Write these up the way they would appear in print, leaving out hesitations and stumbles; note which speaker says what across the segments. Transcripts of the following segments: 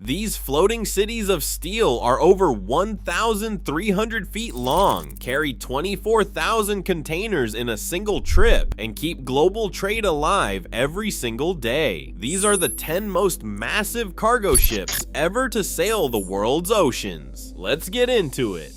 Speaker 1: These floating cities of steel are over 1,300 feet long, carry 24,000 containers in a single trip, and keep global trade alive every single day. These are the 10 most massive cargo ships ever to sail the world's oceans. Let's get into it.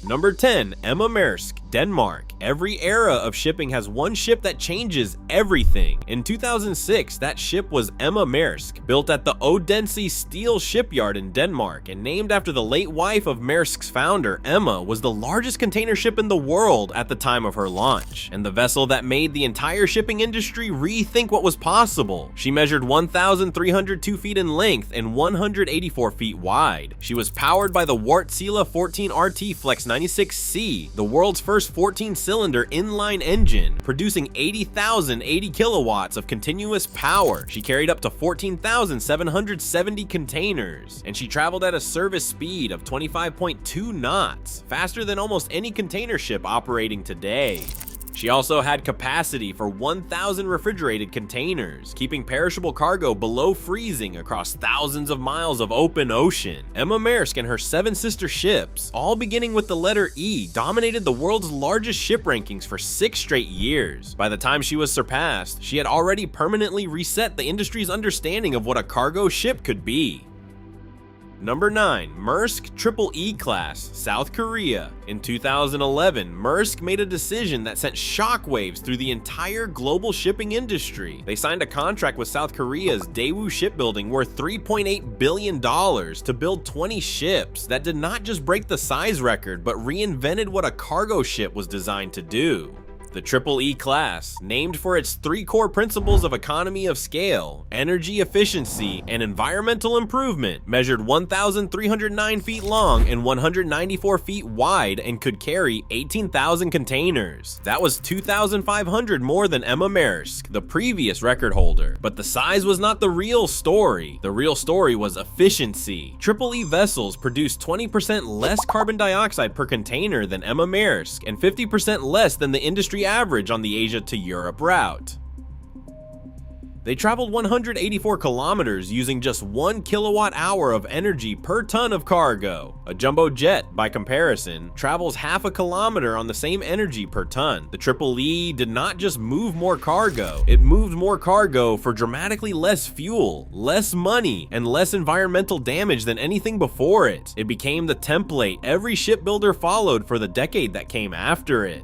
Speaker 1: Number 10, Emma Maersk, Denmark. Every era of shipping has one ship that changes everything. In 2006, that ship was Emma Maersk, built at the Odense Steel Shipyard in Denmark and named after the late wife of Maersk's founder. Emma was the largest container ship in the world at the time of her launch, and the vessel that made the entire shipping industry rethink what was possible. She measured 1,302 feet in length and 184 feet wide. She was powered by the Wärtsilä 14RT Flex 96C, the world's first 14-cylinder inline engine, producing 80,080 kilowatts of continuous power. She carried up to 14,770 containers, and she traveled at a service speed of 25.2 knots, faster than almost any container ship operating today. She also had capacity for 1,000 refrigerated containers, keeping perishable cargo below freezing across thousands of miles of open ocean. Emma Maersk and her 7 sister ships, all beginning with the letter E, dominated the world's largest ship rankings for 6 straight years. By the time she was surpassed, she had already permanently reset the industry's understanding of what a cargo ship could be. Number 9, Maersk Triple E Class, South Korea. In 2011, Maersk made a decision that sent shockwaves through the entire global shipping industry. They signed a contract with South Korea's Daewoo Shipbuilding worth $3.8 billion to build 20 ships that did not just break the size record, but reinvented what a cargo ship was designed to do. The Triple E class, named for its 3 core principles of economy of scale, energy efficiency, and environmental improvement, measured 1,309 feet long and 194 feet wide and could carry 18,000 containers. That was 2,500 more than Emma Maersk, the previous record holder. But the size was not the real story. The real story was efficiency. Triple E vessels produced 20% less carbon dioxide per container than Emma Maersk and 50% less than the industry average on the Asia to Europe route. They traveled 184 kilometers using just 1 kilowatt hour of energy per ton of cargo. A jumbo jet, by comparison, travels half a kilometer on the same energy per ton. The Triple E did not just move more cargo, it moved more cargo for dramatically less fuel, less money, and less environmental damage than anything before it. It became the template every shipbuilder followed for the decade that came after it.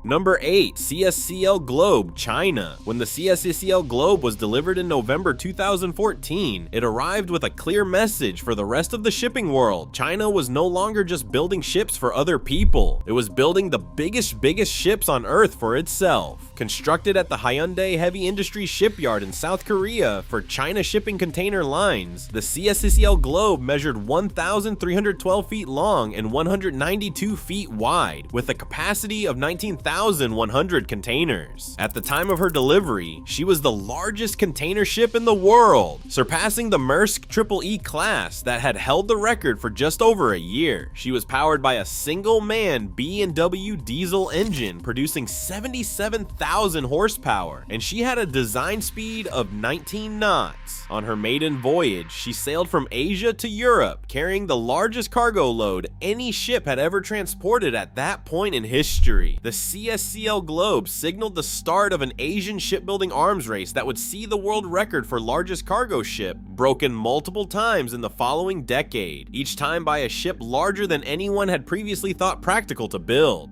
Speaker 1: Number 8, CSCL Globe, China. When the CSCL Globe was delivered in November 2014, it arrived with a clear message for the rest of the shipping world. China was no longer just building ships for other people. It was building the biggest ships on Earth for itself. Constructed at the Hyundai Heavy Industries Shipyard in South Korea for China Shipping Container Lines, the CSCL Globe measured 1,312 feet long and 192 feet wide, with a capacity of 19,100 containers. At the time of her delivery, she was the largest container ship in the world, surpassing the Maersk Triple E class that had held the record for just over a year. She was powered by a single-man B&W diesel engine producing 77,000 horsepower, and she had a design speed of 19 knots. On her maiden voyage, she sailed from Asia to Europe, carrying the largest cargo load any ship had ever transported at that point in history. The CSCL Globe signaled the start of an Asian shipbuilding arms race that would see the world record for largest cargo ship broken multiple times in the following decade, each time by a ship larger than anyone had previously thought practical to build.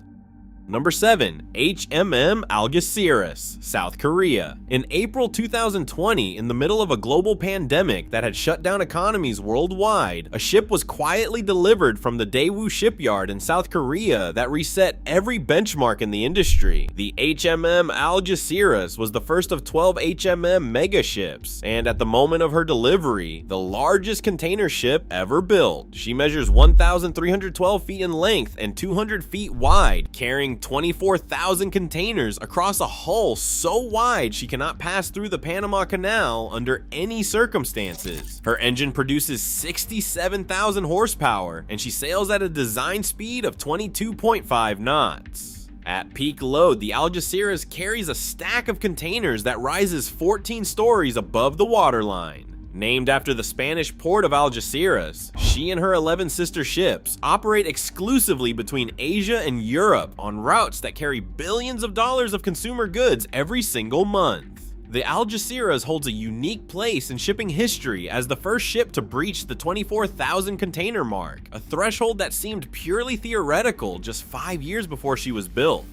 Speaker 1: Number 7, HMM Algeciras, South Korea. In April 2020, in the middle of a global pandemic that had shut down economies worldwide, a ship was quietly delivered from the Daewoo Shipyard in South Korea that reset every benchmark in the industry. The HMM Algeciras was the first of 12 HMM mega ships, and at the moment of her delivery, the largest container ship ever built. She measures 1,312 feet in length and 200 feet wide, carrying 24,000 containers across a hull so wide she cannot pass through the Panama Canal under any circumstances. Her engine produces 67,000 horsepower, and she sails at a design speed of 22.5 knots. At peak load, the Algeciras carries a stack of containers that rises 14 stories above the waterline. Named after the Spanish port of Algeciras, she and her 11 sister ships operate exclusively between Asia and Europe on routes that carry billions of dollars of consumer goods every single month. The Algeciras holds a unique place in shipping history as the first ship to breach the 24,000 container mark, a threshold that seemed purely theoretical just 5 years before she was built.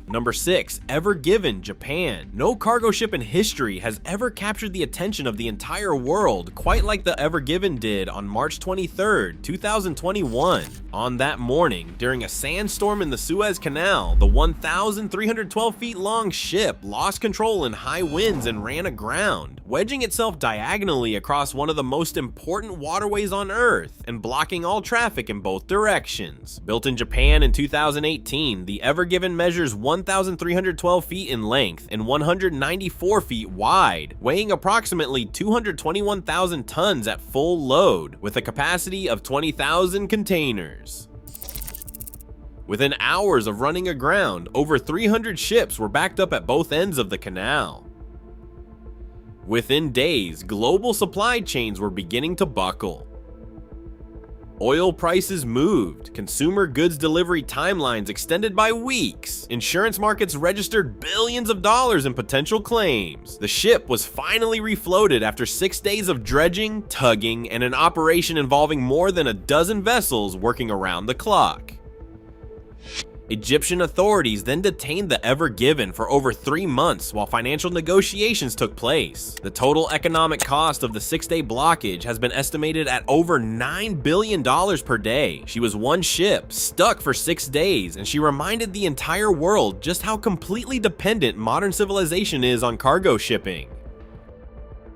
Speaker 1: Number 6. Ever Given, Japan. No cargo ship in history has ever captured the attention of the entire world quite like the Ever Given did on March 23, 2021. On that morning, during a sandstorm in the Suez Canal, the 1,312 feet long ship lost control in high winds and ran aground, wedging itself diagonally across one of the most important waterways on Earth and blocking all traffic in both directions. Built in Japan in 2018, the Ever Given measures 1,312 feet in length and 194 feet wide, weighing approximately 221,000 tons at full load, with a capacity of 20,000 containers. Within hours of running aground, over 300 ships were backed up at both ends of the canal. Within days, global supply chains were beginning to buckle. Oil prices moved, consumer goods delivery timelines extended by weeks, insurance markets registered billions of dollars in potential claims. The ship was finally refloated after 6 days of dredging, tugging, and an operation involving more than a dozen vessels working around the clock. Egyptian authorities then detained the Ever Given for over 3 months while financial negotiations took place. The total economic cost of the 6-day blockage has been estimated at over $9 billion per day. She was one ship, stuck for 6 days, and she reminded the entire world just how completely dependent modern civilization is on cargo shipping.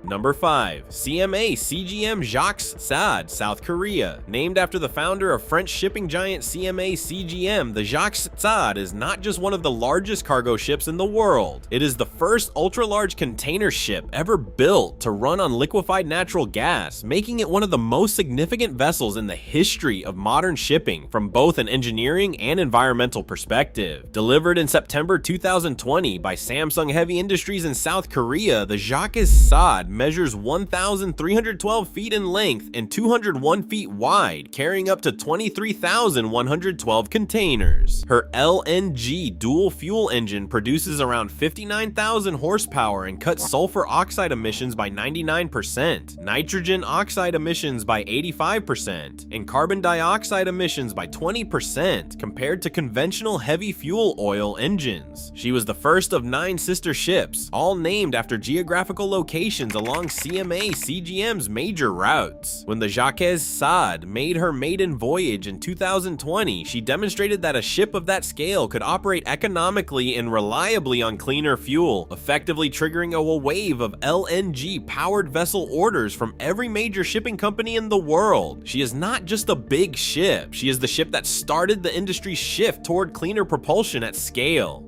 Speaker 1: Number 5. CMA CGM Jacques Saad, South Korea. Named after the founder of French shipping giant CMA CGM, the Jacques Saad is not just one of the largest cargo ships in the world. It is the first ultra-large container ship ever built to run on liquefied natural gas, making it one of the most significant vessels in the history of modern shipping from both an engineering and environmental perspective. Delivered in September 2020 by Samsung Heavy Industries in South Korea, the Jacques Saad measures 1,312 feet in length and 201 feet wide, carrying up to 23,112 containers. Her LNG dual fuel engine produces around 59,000 horsepower and cuts sulfur oxide emissions by 99%, nitrogen oxide emissions by 85%, and carbon dioxide emissions by 20% compared to conventional heavy fuel oil engines. She was the first of 9 sister ships, all named after geographical locations along CMA CGM's major routes. When the Jacques Saad made her maiden voyage in 2020, she demonstrated that a ship of that scale could operate economically and reliably on cleaner fuel, effectively triggering a wave of LNG-powered vessel orders from every major shipping company in the world. She is not just a big ship, she is the ship that started the industry's shift toward cleaner propulsion at scale.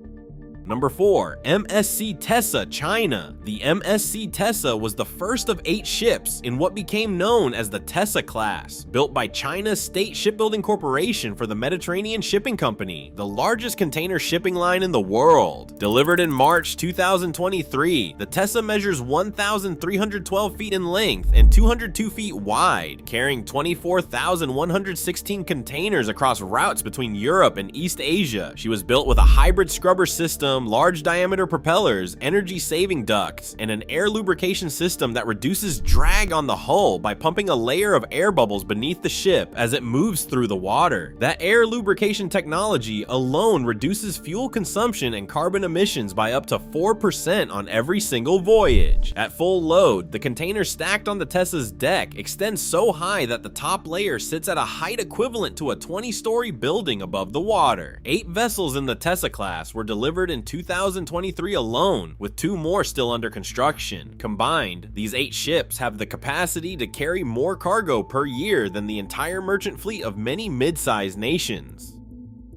Speaker 1: Number 4. MSC Tessa, China. The MSC Tessa was the first of 8 ships in what became known as the Tessa class, built by China's State Shipbuilding Corporation for the Mediterranean Shipping Company, the largest container shipping line in the world. Delivered in March 2023, the Tessa measures 1,312 feet in length and 202 feet wide, carrying 24,116 containers across routes between Europe and East Asia. She was built with a hybrid scrubber system, large diameter propellers, energy saving ducts, and an air lubrication system that reduces drag on the hull by pumping a layer of air bubbles beneath the ship as it moves through the water. That air lubrication technology alone reduces fuel consumption and carbon emissions by up to 4% on every single voyage. At full load, the container stacked on the Tessa's deck extends so high that the top layer sits at a height equivalent to a 20-story building above the water. 8 vessels in the Tessa class were delivered in 2023 alone, with 2 more still under construction. Combined, these 8 ships have the capacity to carry more cargo per year than the entire merchant fleet of many mid-sized nations.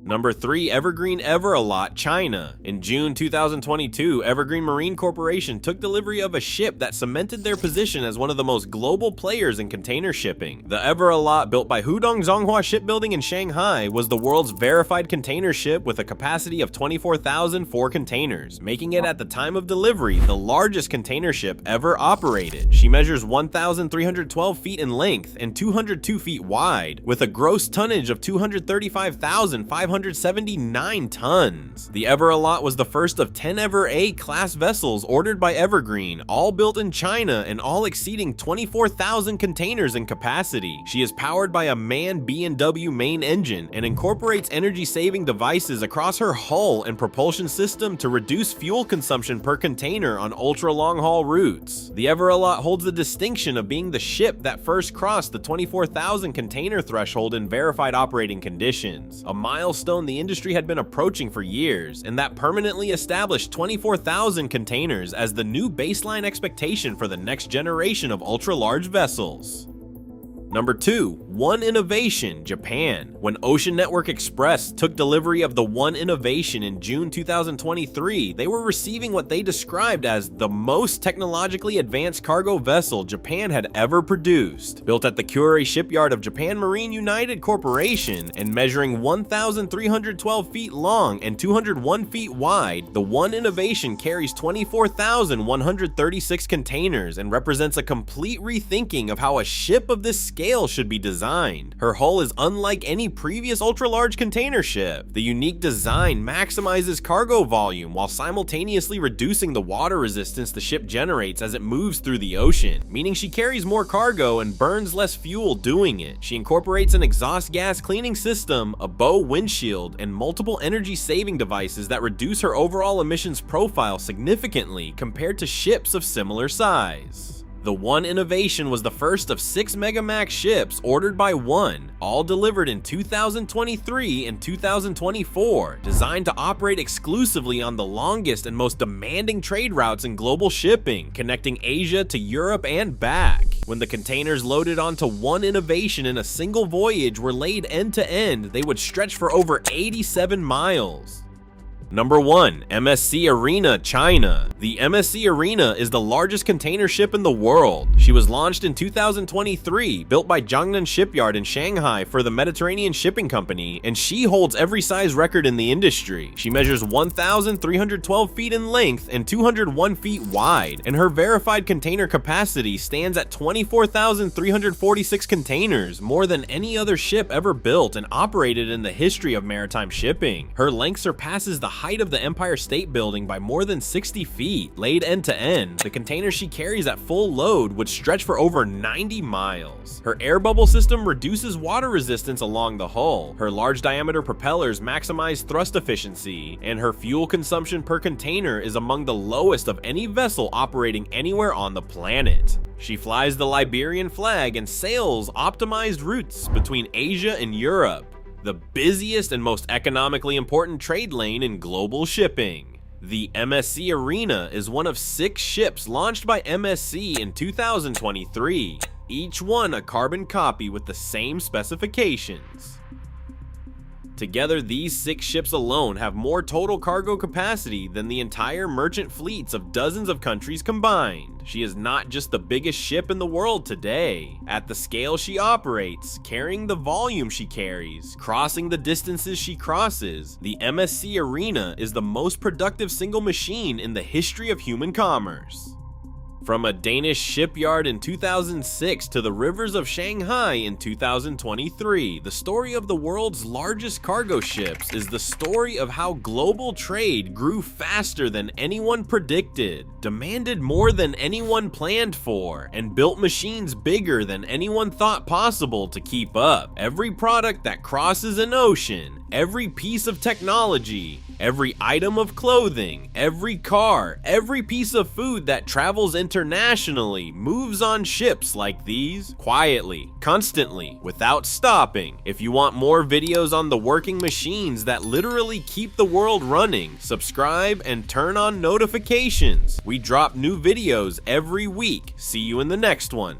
Speaker 1: Number 3. Evergreen Everalot, China. In June 2022, Evergreen Marine Corporation took delivery of a ship that cemented their position as one of the most global players in container shipping. The Everalot, built by Hudong Zonghua Shipbuilding in Shanghai, was the world's verified container ship with a capacity of 24,004 containers, making it at the time of delivery the largest container ship ever operated. She measures 1,312 feet in length and 202 feet wide, with a gross tonnage of 235,579 tons. The Everalot was the first of 10 ever A-class vessels ordered by Evergreen, all built in China and all exceeding 24,000 containers in capacity. She is powered by a MAN B&W main engine and incorporates energy-saving devices across her hull and propulsion system to reduce fuel consumption per container on ultra-long-haul routes. The Everalot holds the distinction of being the ship that first crossed the 24,000 container threshold in verified operating conditions, a milestone the industry had been approaching for years, and that permanently established 24,000 containers as the new baseline expectation for the next generation of ultra-large vessels. Number 2. One Innovation, Japan. When Ocean Network Express took delivery of the One Innovation in June 2023, they were receiving what they described as the most technologically advanced cargo vessel Japan had ever produced. Built at the Kure shipyard of Japan Marine United Corporation and measuring 1,312 feet long and 201 feet wide, the One Innovation carries 24,136 containers and represents a complete rethinking of how a ship of this scale should be designed. Her hull is unlike any previous ultra-large container ship. The unique design maximizes cargo volume while simultaneously reducing the water resistance the ship generates as it moves through the ocean, meaning she carries more cargo and burns less fuel doing it. She incorporates an exhaust gas cleaning system, a bow windshield, and multiple energy-saving devices that reduce her overall emissions profile significantly compared to ships of similar size. The One Innovation was the first of 6 Megamax ships ordered by One, all delivered in 2023 and 2024, designed to operate exclusively on the longest and most demanding trade routes in global shipping, connecting Asia to Europe and back. When the containers loaded onto One Innovation in a single voyage were laid end to end, they would stretch for over 87 miles. Number 1. MSC Arena, China. The MSC Arena is the largest container ship in the world. She was launched in 2023, built by Jiangnan Shipyard in Shanghai for the Mediterranean Shipping Company, and she holds every size record in the industry. She measures 1,312 feet in length and 201 feet wide, and her verified container capacity stands at 24,346 containers, more than any other ship ever built and operated in the history of maritime shipping. Her length surpasses the height of the Empire State Building by more than 60 feet. Laid end to end, the container she carries at full load would stretch for over 90 miles. Her air bubble system reduces water resistance along the hull. Her large diameter propellers maximize thrust efficiency, and her fuel consumption per container is among the lowest of any vessel operating anywhere on the planet. She flies the Liberian flag and sails optimized routes between Asia and Europe, the busiest and most economically important trade lane in global shipping. The MSC Arena is one of 6 ships launched by MSC in 2023, each one a carbon copy with the same specifications. Together, these 6 ships alone have more total cargo capacity than the entire merchant fleets of dozens of countries combined. She is not just the biggest ship in the world today. At the scale she operates, carrying the volume she carries, crossing the distances she crosses, the MSC Arena is the most productive single machine in the history of human commerce. From a Danish shipyard in 2006 to the rivers of Shanghai in 2023, the story of the world's largest cargo ships is the story of how global trade grew faster than anyone predicted, demanded more than anyone planned for, and built machines bigger than anyone thought possible to keep up. Every product that crosses an ocean, every piece of technology, every item of clothing, every car, every piece of food that travels internationally moves on ships like these, quietly, constantly, without stopping. If you want more videos on the working machines that literally keep the world running, subscribe and turn on notifications. We drop new videos every week. See you in the next one.